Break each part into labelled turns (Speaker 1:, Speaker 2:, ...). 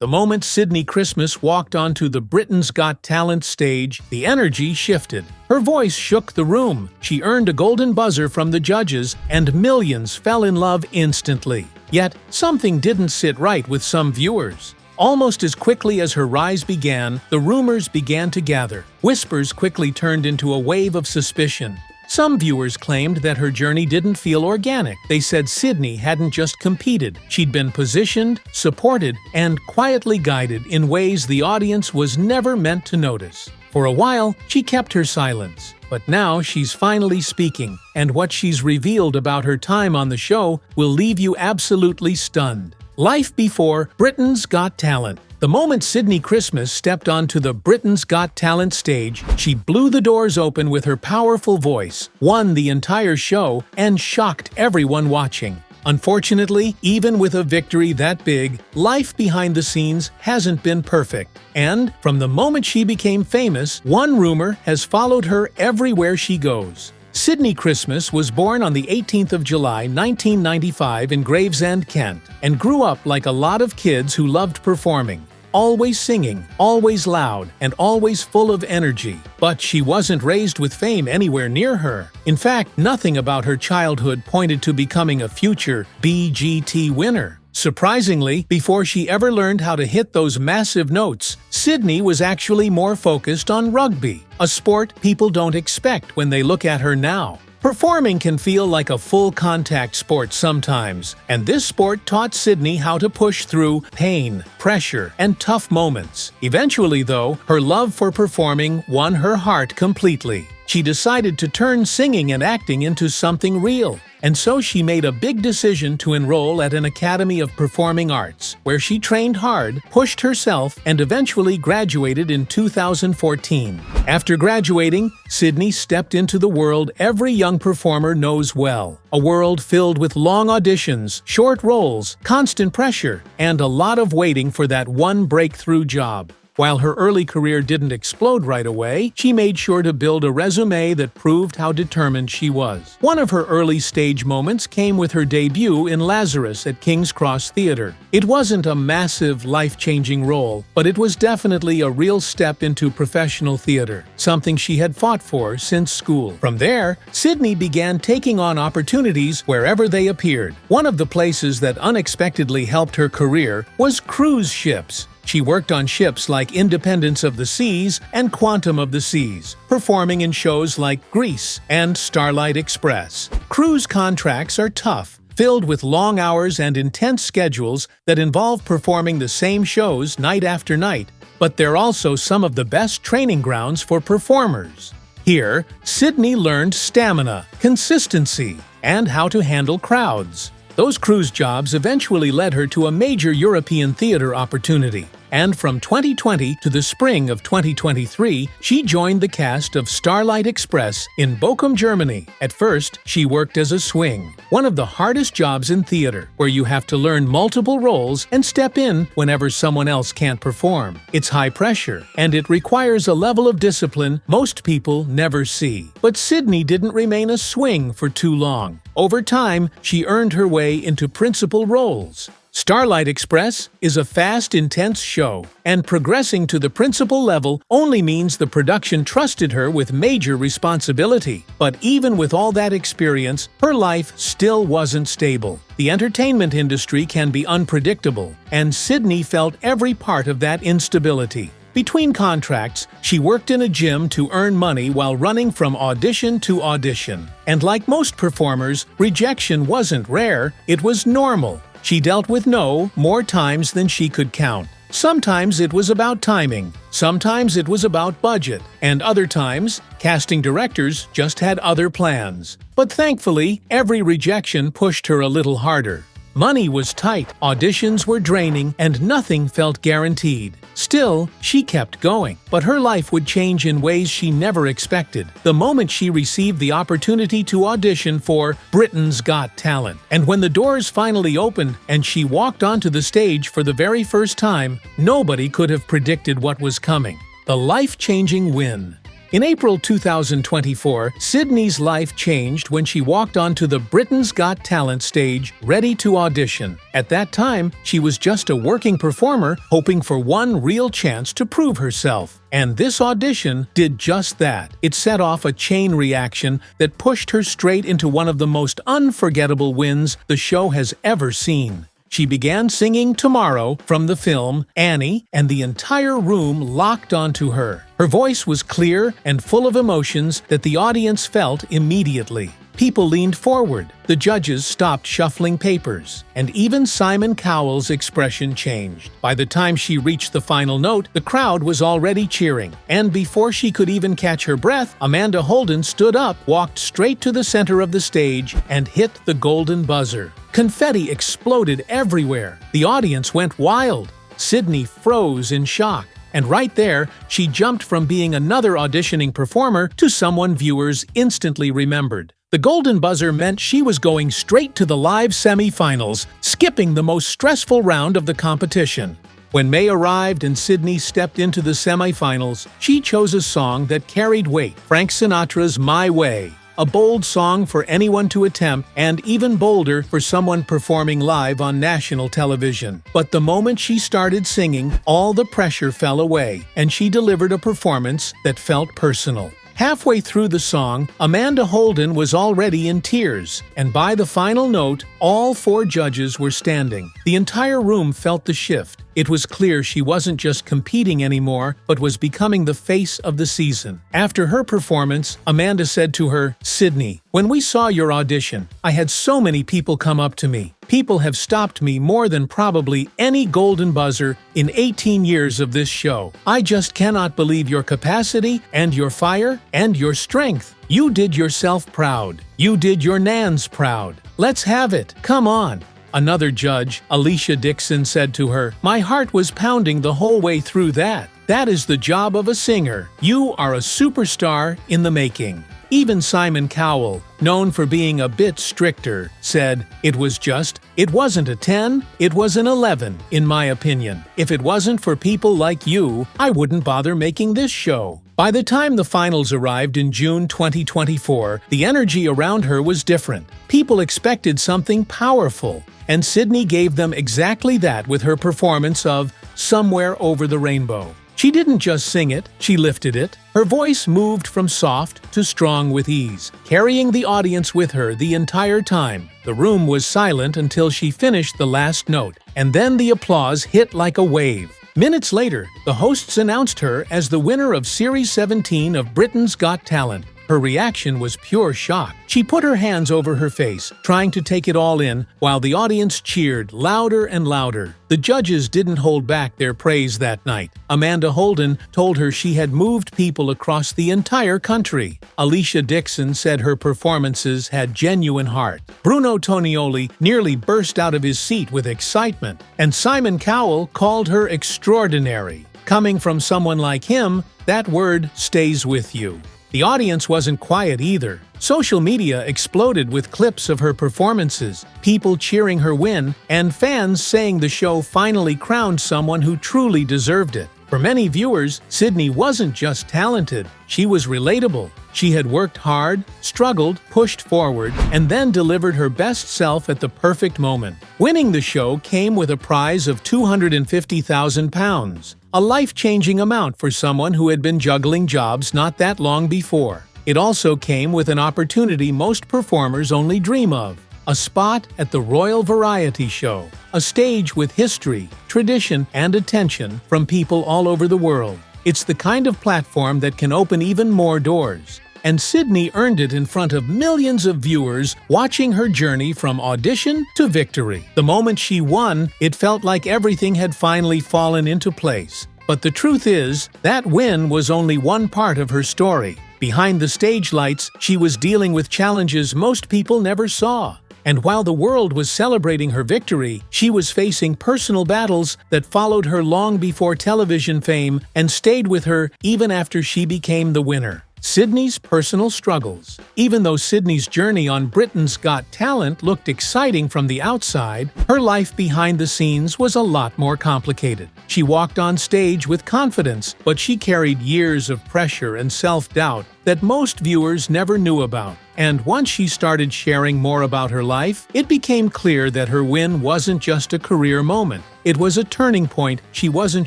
Speaker 1: The moment Sydnie Christmas walked onto the Britain's Got Talent stage, the energy shifted. Her voice shook the room. She earned a golden buzzer from the judges, and millions fell in love instantly. Yet, something didn't sit right with some viewers. Almost as quickly as her rise began, the rumors began to gather. Whispers quickly turned into a wave of suspicion. Some viewers claimed that her journey didn't feel organic. They said Sydnie hadn't just competed. She'd been positioned, supported, and quietly guided in ways the audience was never meant to notice. For a while, she kept her silence. But now she's finally speaking, and what she's revealed about her time on the show will leave you absolutely stunned. Life before Britain's Got Talent. The moment Sydnie Christmas stepped onto the Britain's Got Talent stage, she blew the doors open with her powerful voice, won the entire show, and shocked everyone watching. Unfortunately, even with a victory that big, life behind the scenes hasn't been perfect. And from the moment she became famous, one rumor has followed her everywhere she goes. Sydnie Christmas was born on the 18th of July 1995 in Gravesend, Kent, and grew up like a lot of kids who loved performing. Always singing, always loud, and always full of energy. But she wasn't raised with fame anywhere near her. In fact, nothing about her childhood pointed to becoming a future BGT winner. Surprisingly, before she ever learned how to hit those massive notes, Sydnie was actually more focused on rugby, a sport people don't expect when they look at her now. Performing can feel like a full-contact sport sometimes, and this sport taught Sydnie how to push through pain, pressure, and tough moments. Eventually, though, her love for performing won her heart completely. She decided to turn singing and acting into something real. And so she made a big decision to enroll at an Academy of Performing Arts, where she trained hard, pushed herself, and eventually graduated in 2014. After graduating, Sydnie stepped into the world every young performer knows well. A world filled with long auditions, short roles, constant pressure, and a lot of waiting for that one breakthrough job. While her early career didn't explode right away, she made sure to build a resume that proved how determined she was. One of her early stage moments came with her debut in Lazarus at King's Cross Theatre. It wasn't a massive, life-changing role, but it was definitely a real step into professional theatre, something she had fought for since school. From there, Sydnie began taking on opportunities wherever they appeared. One of the places that unexpectedly helped her career was cruise ships. She worked on ships like Independence of the Seas and Quantum of the Seas, performing in shows like Grease and Starlight Express. Cruise contracts are tough, filled with long hours and intense schedules that involve performing the same shows night after night, but they're also some of the best training grounds for performers. Here, Sydnie learned stamina, consistency, and how to handle crowds. Those cruise jobs eventually led her to a major European theater opportunity. And from 2020 to the spring of 2023, she joined the cast of Starlight Express in Bochum, Germany. At first, she worked as a swing, one of the hardest jobs in theater, where you have to learn multiple roles and step in whenever someone else can't perform. It's high pressure, and it requires a level of discipline most people never see. But Sydnie didn't remain a swing for too long. Over time, she earned her way into principal roles. Starlight Express is a fast, intense show, and progressing to the principal level only means the production trusted her with major responsibility. But even with all that experience, her life still wasn't stable. The entertainment industry can be unpredictable, and Sydnie felt every part of that instability. Between contracts, she worked in a gym to earn money while running from audition to audition. And like most performers, rejection wasn't rare, it was normal. She dealt with no more times than she could count. Sometimes it was about timing, sometimes it was about budget, and other times, casting directors just had other plans. But thankfully, every rejection pushed her a little harder. Money was tight, auditions were draining, and nothing felt guaranteed. Still, she kept going. But her life would change in ways she never expected the moment she received the opportunity to audition for Britain's Got Talent. And when the doors finally opened and she walked onto the stage for the very first time, nobody could have predicted what was coming. The life-changing win. In April 2024, Sydnie's life changed when she walked onto the Britain's Got Talent stage, ready to audition. At that time, she was just a working performer, hoping for one real chance to prove herself. And this audition did just that. It set off a chain reaction that pushed her straight into one of the most unforgettable wins the show has ever seen. She began singing Tomorrow from the film Annie, and the entire room locked onto her. Her voice was clear and full of emotions that the audience felt immediately. People leaned forward, the judges stopped shuffling papers, and even Simon Cowell's expression changed. By the time she reached the final note, the crowd was already cheering, and before she could even catch her breath, Amanda Holden stood up, walked straight to the center of the stage, and hit the golden buzzer. Confetti exploded everywhere. The audience went wild. Sydnie froze in shock. And right there, she jumped from being another auditioning performer to someone viewers instantly remembered. The golden buzzer meant she was going straight to the live semi-finals, skipping the most stressful round of the competition. When May arrived and Sydnie stepped into the semi-finals, she chose a song that carried weight, Frank Sinatra's My Way. A bold song for anyone to attempt, and even bolder for someone performing live on national television. But the moment she started singing, all the pressure fell away, and she delivered a performance that felt personal. Halfway through the song, Amanda Holden was already in tears, and by the final note, all 4 judges were standing. The entire room felt the shift. It was clear she wasn't just competing anymore, but was becoming the face of the season. After her performance, Amanda said to her, "Sydnie, when we saw your audition, I had so many people come up to me. People have stopped me more than probably any golden buzzer in 18 years of this show. I just cannot believe your capacity and your fire and your strength. You did yourself proud. You did your nans proud. Let's have it. Come on." Another judge, Alicia Dixon, said to her, "My heart was pounding the whole way through that. That is the job of a singer. You are a superstar in the making." Even Simon Cowell, known for being a bit stricter, said, it wasn't a 10, it was an 11, in my opinion. If it wasn't for people like you, I wouldn't bother making this show." By the time the finals arrived in June 2024, the energy around her was different. People expected something powerful, and Sydnie gave them exactly that with her performance of Somewhere Over the Rainbow. She didn't just sing it, she lifted it. Her voice moved from soft to strong with ease, carrying the audience with her the entire time. The room was silent until she finished the last note, and then the applause hit like a wave. Minutes later, the hosts announced her as the winner of Series 17 of Britain's Got Talent. Her reaction was pure shock. She put her hands over her face, trying to take it all in, while the audience cheered louder and louder. The judges didn't hold back their praise that night. Amanda Holden told her she had moved people across the entire country. Alicia Dixon said her performances had genuine heart. Bruno Tonioli nearly burst out of his seat with excitement, and Simon Cowell called her extraordinary. Coming from someone like him, that word stays with you. The audience wasn't quiet either. Social media exploded with clips of her performances, people cheering her win, and fans saying the show finally crowned someone who truly deserved it. For many viewers, Sydnie wasn't just talented, she was relatable. She had worked hard, struggled, pushed forward, and then delivered her best self at the perfect moment. Winning the show came with a prize of £250,000, a life-changing amount for someone who had been juggling jobs not that long before. It also came with an opportunity most performers only dream of: a spot at the Royal Variety Show, a stage with history, tradition, and attention from people all over the world. It's the kind of platform that can open even more doors. And Sydnie earned it in front of millions of viewers watching her journey from audition to victory. The moment she won, it felt like everything had finally fallen into place. But the truth is, that win was only one part of her story. Behind the stage lights, she was dealing with challenges most people never saw. And while the world was celebrating her victory, she was facing personal battles that followed her long before television fame and stayed with her even after she became the winner. Sydnie's personal struggles. Even though Sydnie's journey on Britain's Got Talent looked exciting from the outside, her life behind the scenes was a lot more complicated. She walked on stage with confidence, but she carried years of pressure and self-doubt that most viewers never knew about. And once she started sharing more about her life, it became clear that her win wasn't just a career moment. It was a turning point she wasn't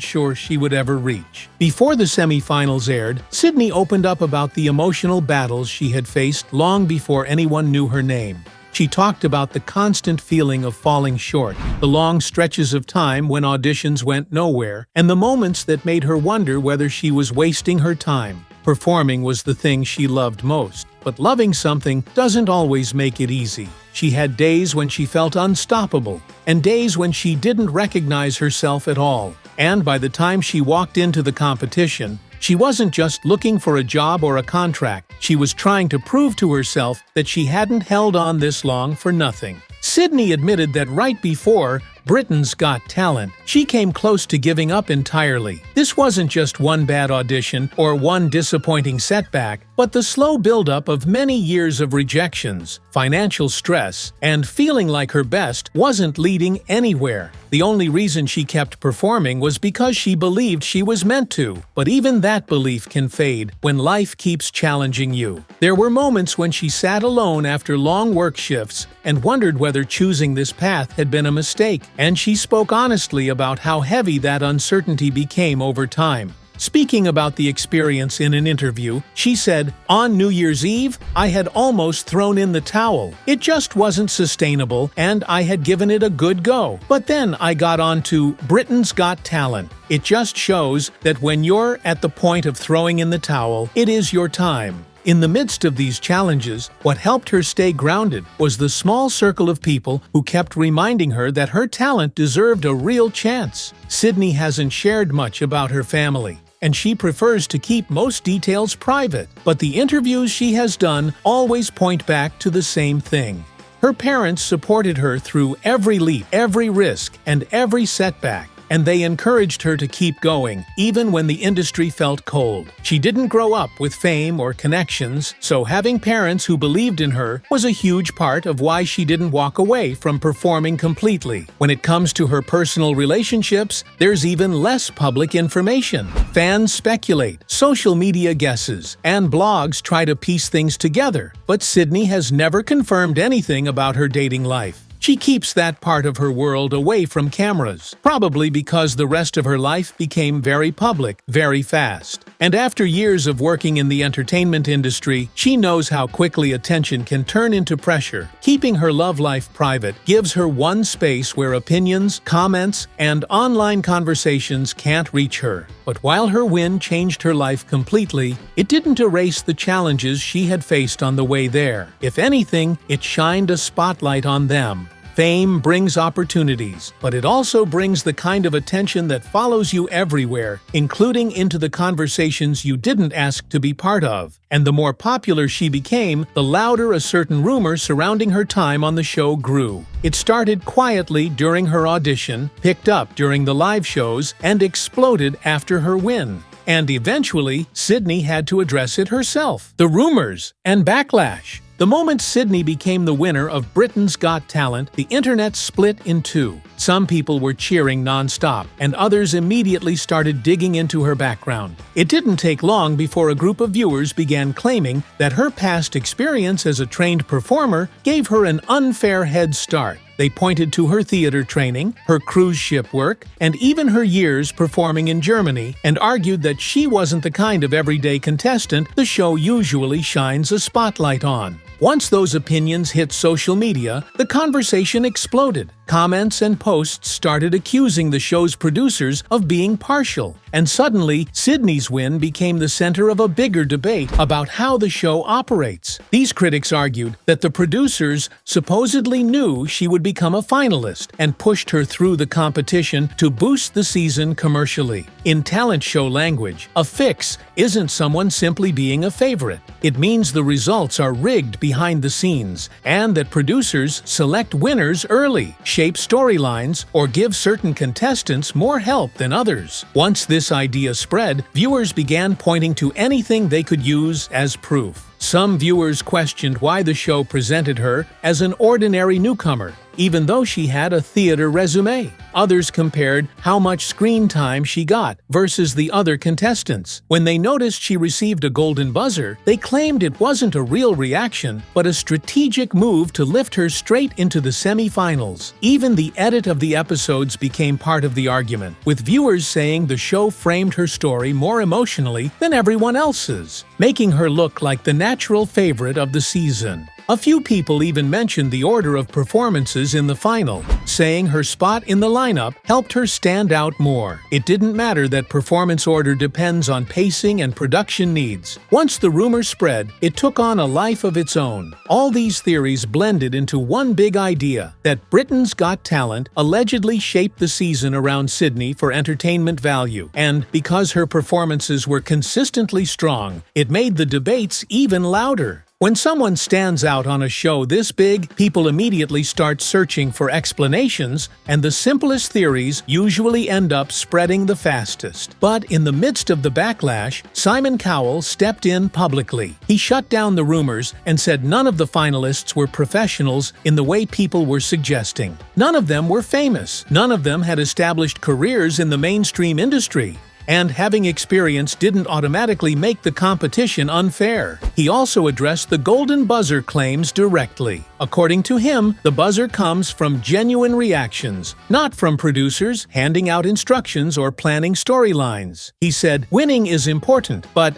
Speaker 1: sure she would ever reach. Before the semi-finals aired, Sydnie opened up about the emotional battles she had faced long before anyone knew her name. She talked about the constant feeling of falling short, the long stretches of time when auditions went nowhere, and the moments that made her wonder whether she was wasting her time. Performing was the thing she loved most, but loving something doesn't always make it easy. She had days when she felt unstoppable, and days when she didn't recognize herself at all. And by the time she walked into the competition, she wasn't just looking for a job or a contract. She was trying to prove to herself that she hadn't held on this long for nothing. Sydnie admitted that right before Britain's Got Talent, she came close to giving up entirely. This wasn't just one bad audition or one disappointing setback, but the slow buildup of many years of rejections, financial stress, and feeling like her best wasn't leading anywhere. The only reason she kept performing was because she believed she was meant to. But even that belief can fade when life keeps challenging you. There were moments when she sat alone after long work shifts and wondered whether choosing this path had been a mistake. And she spoke honestly about how heavy that uncertainty became over time. Speaking about the experience in an interview, she said, "On New Year's Eve, I had almost thrown in the towel. It just wasn't sustainable, and I had given it a good go. But then I got on to Britain's Got Talent. It just shows that when you're at the point of throwing in the towel, it is your time." In the midst of these challenges, what helped her stay grounded was the small circle of people who kept reminding her that her talent deserved a real chance. Sydnie hasn't shared much about her family, and she prefers to keep most details private. But the interviews she has done always point back to the same thing. Her parents supported her through every leap, every risk, and every setback. And they encouraged her to keep going, even when the industry felt cold. She didn't grow up with fame or connections, so having parents who believed in her was a huge part of why she didn't walk away from performing completely. When it comes to her personal relationships, there's even less public information. Fans speculate, social media guesses, and blogs try to piece things together, but Sydnie has never confirmed anything about her dating life. She keeps that part of her world away from cameras, probably because the rest of her life became very public very fast. And after years of working in the entertainment industry, she knows how quickly attention can turn into pressure. Keeping her love life private gives her one space where opinions, comments, and online conversations can't reach her. But while her win changed her life completely, it didn't erase the challenges she had faced on the way there. If anything, it shined a spotlight on them. Fame brings opportunities, but it also brings the kind of attention that follows you everywhere, including into the conversations you didn't ask to be part of. And the more popular she became, the louder a certain rumor surrounding her time on the show grew. It started quietly during her audition, picked up during the live shows, and exploded after her win. And eventually, Sydnie had to address it herself. The rumors and backlash. The moment Sydnie became the winner of Britain's Got Talent, the internet split in two. Some people were cheering non-stop, and others immediately started digging into her background. It didn't take long before a group of viewers began claiming that her past experience as a trained performer gave her an unfair head start. They pointed to her theater training, her cruise ship work, and even her years performing in Germany, and argued that she wasn't the kind of everyday contestant the show usually shines a spotlight on. Once those opinions hit social media, the conversation exploded. Comments and posts started accusing the show's producers of being partial, and suddenly, Sydnie's win became the center of a bigger debate about how the show operates. These critics argued that the producers supposedly knew she would become a finalist and pushed her through the competition to boost the season commercially. In talent show language, a fix isn't someone simply being a favorite. It means the results are rigged behind the scenes, and that producers select winners early. shape storylines, or give certain contestants more help than others. Once this idea spread, viewers began pointing to anything they could use as proof. Some viewers questioned why the show presented her as an ordinary newcomer, even though she had a theater resume. Others compared how much screen time she got versus the other contestants. When they noticed she received a golden buzzer, they claimed it wasn't a real reaction, but a strategic move to lift her straight into the semi-finals. Even the edit of the episodes became part of the argument, with viewers saying the show framed her story more emotionally than everyone else's, making her look like the natural favorite of the season. A few people even mentioned the order of performances in the final, saying her spot in the lineup helped her stand out more. It didn't matter that performance order depends on pacing and production needs. Once the rumor spread, it took on a life of its own. All these theories blended into one big idea, that Britain's Got Talent allegedly shaped the season around Sydnie for entertainment value, and because her performances were consistently strong, it made the debates even louder. When someone stands out on a show this big, people immediately start searching for explanations, and the simplest theories usually end up spreading the fastest. But in the midst of the backlash, Simon Cowell stepped in publicly. He shut down the rumors and said none of the finalists were professionals in the way people were suggesting. None of them were famous. None of them had established careers in the mainstream industry. And having experience didn't automatically make the competition unfair. He also addressed the golden buzzer claims directly. According to him, the buzzer comes from genuine reactions, not from producers handing out instructions or planning storylines. He said, "Winning is important, but,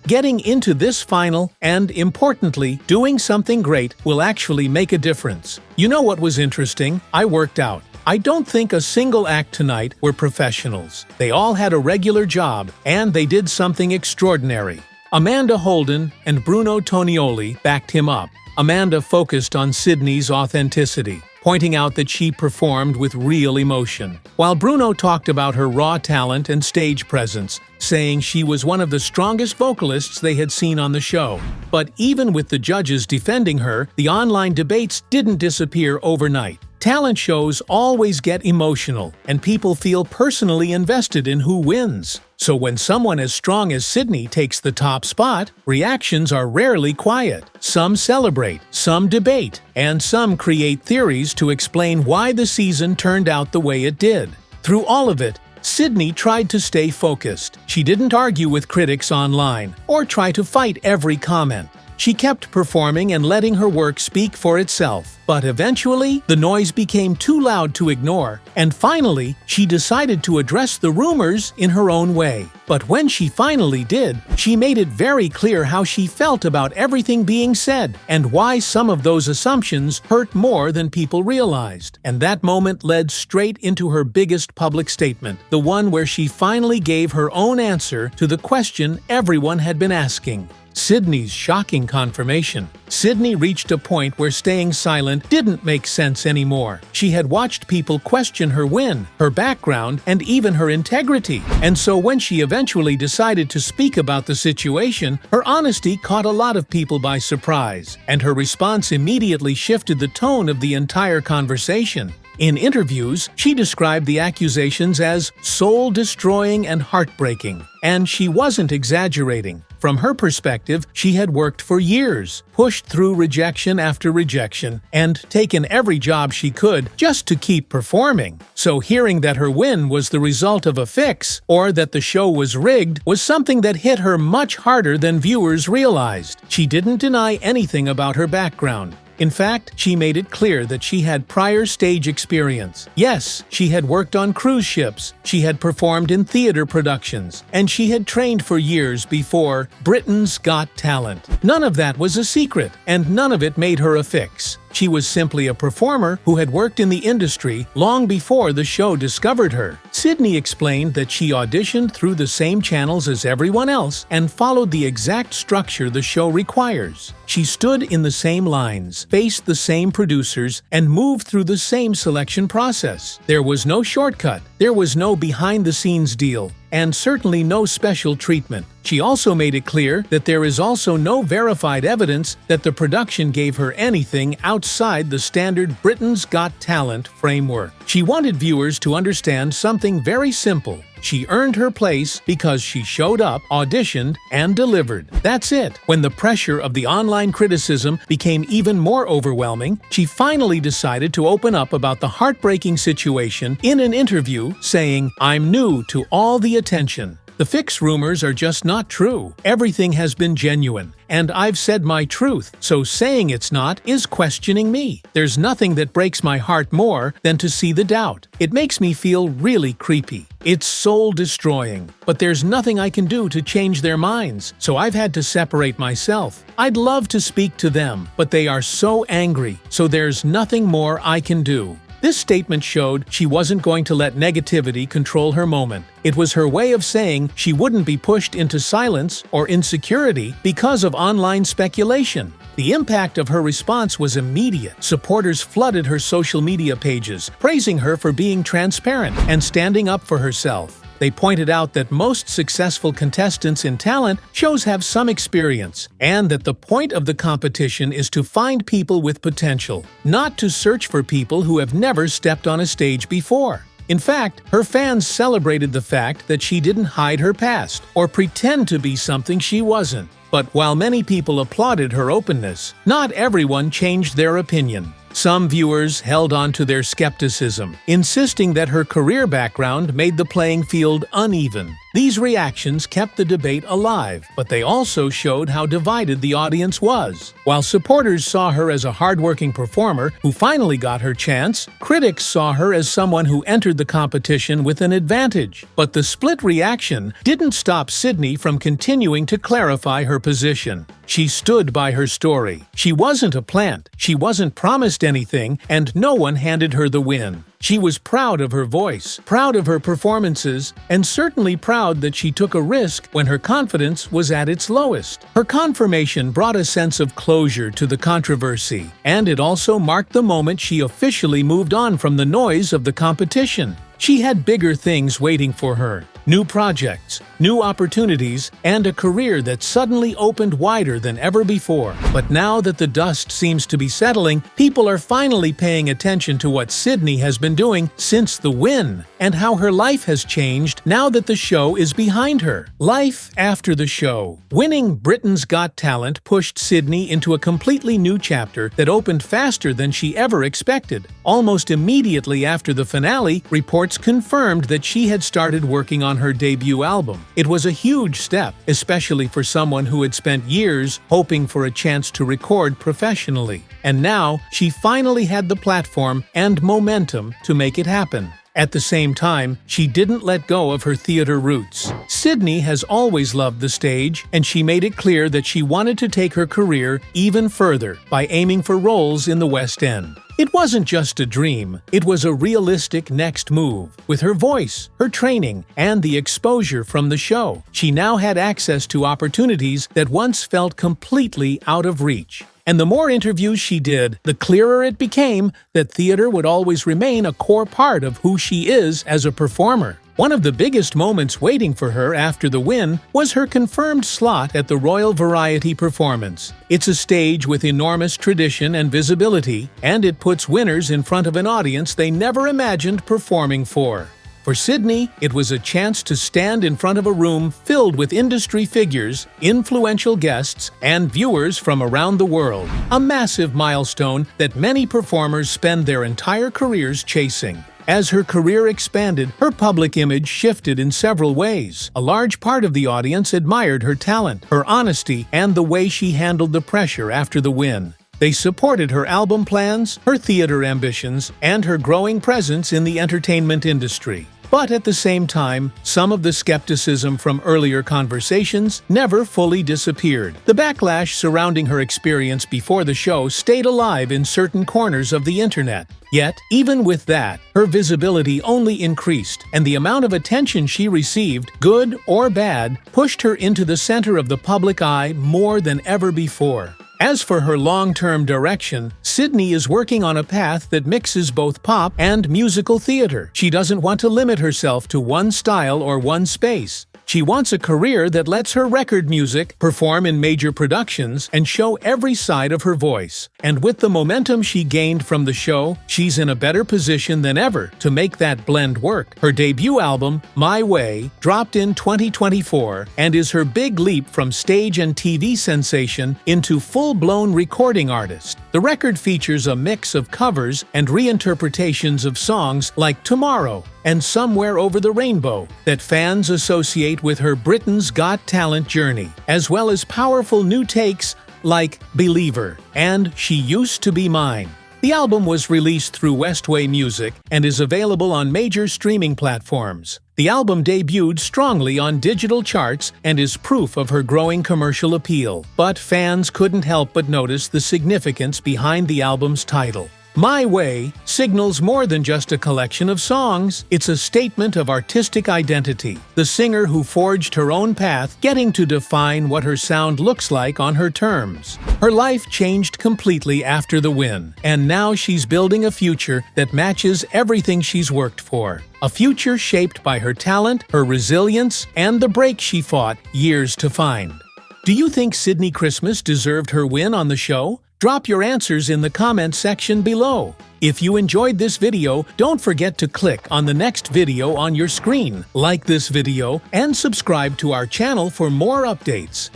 Speaker 1: getting into this final and, importantly, doing something great will actually make a difference." You know what was interesting? I worked out. I don't think a single act tonight were professionals. They all had a regular job, and they did something extraordinary. Amanda Holden and Bruno Tonioli backed him up. Amanda focused on Sydnie's authenticity, pointing out that she performed with real emotion, while Bruno talked about her raw talent and stage presence, saying she was one of the strongest vocalists they had seen on the show. But even with the judges defending her, the online debates didn't disappear overnight. Talent shows always get emotional, and people feel personally invested in who wins. So when someone as strong as Sydnie takes the top spot, reactions are rarely quiet. Some celebrate, some debate, and some create theories to explain why the season turned out the way it did. Through all of it, Sydnie tried to stay focused. She didn't argue with critics online or try to fight every comment. She kept performing and letting her work speak for itself. But eventually, the noise became too loud to ignore, and finally, she decided to address the rumors in her own way. But when she finally did, she made it very clear how she felt about everything being said and why some of those assumptions hurt more than people realized. And that moment led straight into her biggest public statement, the one where she finally gave her own answer to the question everyone had been asking. Sydnie's shocking confirmation. Sydnie reached a point where staying silent didn't make sense anymore. She had watched people question her win, her background, and even her integrity. And so when she eventually decided to speak about the situation, her honesty caught a lot of people by surprise, and her response immediately shifted the tone of the entire conversation. In interviews, she described the accusations as soul-destroying and heartbreaking, and she wasn't exaggerating. From her perspective, she had worked for years, pushed through rejection after rejection, and taken every job she could just to keep performing. So hearing that her win was the result of a fix, or that the show was rigged, was something that hit her much harder than viewers realized. She didn't deny anything about her background. In fact, she made it clear that she had prior stage experience. Yes, she had worked on cruise ships, she had performed in theater productions, and she had trained for years before Britain's Got Talent. None of that was a secret, and none of it made her a fix. She was simply a performer who had worked in the industry long before the show discovered her. Sydnie explained that she auditioned through the same channels as everyone else and followed the exact structure the show requires. She stood in the same lines, faced the same producers, and moved through the same selection process. There was no shortcut. There was no behind-the-scenes deal. and certainly no special treatment. She also made it clear that there is also no verified evidence that the production gave her anything outside the standard Britain's Got Talent framework. She wanted viewers to understand something very simple. She earned her place because she showed up, auditioned, and delivered. That's it. When the pressure of the online criticism became even more overwhelming, she finally decided to open up about the heartbreaking situation in an interview, saying, "I'm new to all the attention. The fix rumors are just not true. Everything has been genuine, and I've said my truth, so saying it's not is questioning me. There's nothing that breaks my heart more than to see the doubt. It makes me feel really creepy. It's soul-destroying, but there's nothing I can do to change their minds, so I've had to separate myself. I'd love to speak to them, but they are so angry, so there's nothing more I can do." This statement showed she wasn't going to let negativity control her moment. It was her way of saying she wouldn't be pushed into silence or insecurity because of online speculation. The impact of her response was immediate. Supporters flooded her social media pages, praising her for being transparent and standing up for herself. They pointed out that most successful contestants in talent shows have some experience, and that the point of the competition is to find people with potential, not to search for people who have never stepped on a stage before. In fact, her fans celebrated the fact that she didn't hide her past or pretend to be something she wasn't. But while many people applauded her openness, not everyone changed their opinion. Some viewers held on to their skepticism, insisting that her career background made the playing field uneven. These reactions kept the debate alive, but they also showed how divided the audience was. While supporters saw her as a hardworking performer who finally got her chance, critics saw her as someone who entered the competition with an advantage. But the split reaction didn't stop Sydnie from continuing to clarify her position. She stood by her story. She wasn't a plant, she wasn't promised anything, and no one handed her the win. She was proud of her voice, proud of her performances, and certainly proud that she took a risk when her confidence was at its lowest. Her confirmation brought a sense of closure to the controversy, and it also marked the moment she officially moved on from the noise of the competition. She had bigger things waiting for her. New projects, new opportunities, and a career that suddenly opened wider than ever before. But now that the dust seems to be settling, people are finally paying attention to what Sydnie has been doing since the win, and how her life has changed now that the show is behind her. Life after the show. Winning Britain's Got Talent pushed Sydnie into a completely new chapter that opened faster than she ever expected. Almost immediately after the finale, reports confirmed that she had started working on her debut album. It was a huge step, especially for someone who had spent years hoping for a chance to record professionally. And now, she finally had the platform and momentum to make it happen. At the same time, she didn't let go of her theater roots. Sydnie has always loved the stage, and she made it clear that she wanted to take her career even further by aiming for roles in the West End. It wasn't just a dream, it was a realistic next move. With her voice, her training, and the exposure from the show, she now had access to opportunities that once felt completely out of reach. And the more interviews she did, the clearer it became that theater would always remain a core part of who she is as a performer. One of the biggest moments waiting for her after the win was her confirmed slot at the Royal Variety Performance. It's a stage with enormous tradition and visibility, and it puts winners in front of an audience they never imagined performing for. For Sydnie, it was a chance to stand in front of a room filled with industry figures, influential guests, and viewers from around the world. A massive milestone that many performers spend their entire careers chasing. As her career expanded, her public image shifted in several ways. A large part of the audience admired her talent, her honesty, and the way she handled the pressure after the win. They supported her album plans, her theater ambitions, and her growing presence in the entertainment industry. But at the same time, some of the skepticism from earlier conversations never fully disappeared. The backlash surrounding her experience before the show stayed alive in certain corners of the internet. Yet, even with that, her visibility only increased, and the amount of attention she received, good or bad, pushed her into the center of the public eye more than ever before. As for her long-term direction, Sydnie is working on a path that mixes both pop and musical theater. She doesn't want to limit herself to one style or one space. She wants a career that lets her record music, perform in major productions, and show every side of her voice. And with the momentum she gained from the show, she's in a better position than ever to make that blend work. Her debut album, My Way, dropped in 2024 and is her big leap from stage and TV sensation into full-blown recording artist. The record features a mix of covers and reinterpretations of songs like Tomorrow and Somewhere Over the Rainbow that fans associate with her Britain's Got Talent journey, as well as powerful new takes like Believer and She Used to Be Mine. The album was released through Westway Music and is available on major streaming platforms. The album debuted strongly on digital charts and is proof of her growing commercial appeal. But fans couldn't help but notice the significance behind the album's title. My Way signals more than just a collection of songs. It's a statement of artistic identity. The singer who forged her own path, getting to define what her sound looks like on her terms. Her life changed completely after the win, and now she's building a future that matches everything she's worked for. A future shaped by her talent, her resilience, and the break she fought years to find. Do you think Sydnie Christmas deserved her win on the show? Drop your answers in the comment section below. If you enjoyed this video, don't forget to click on the next video on your screen, like this video, and subscribe to our channel for more updates.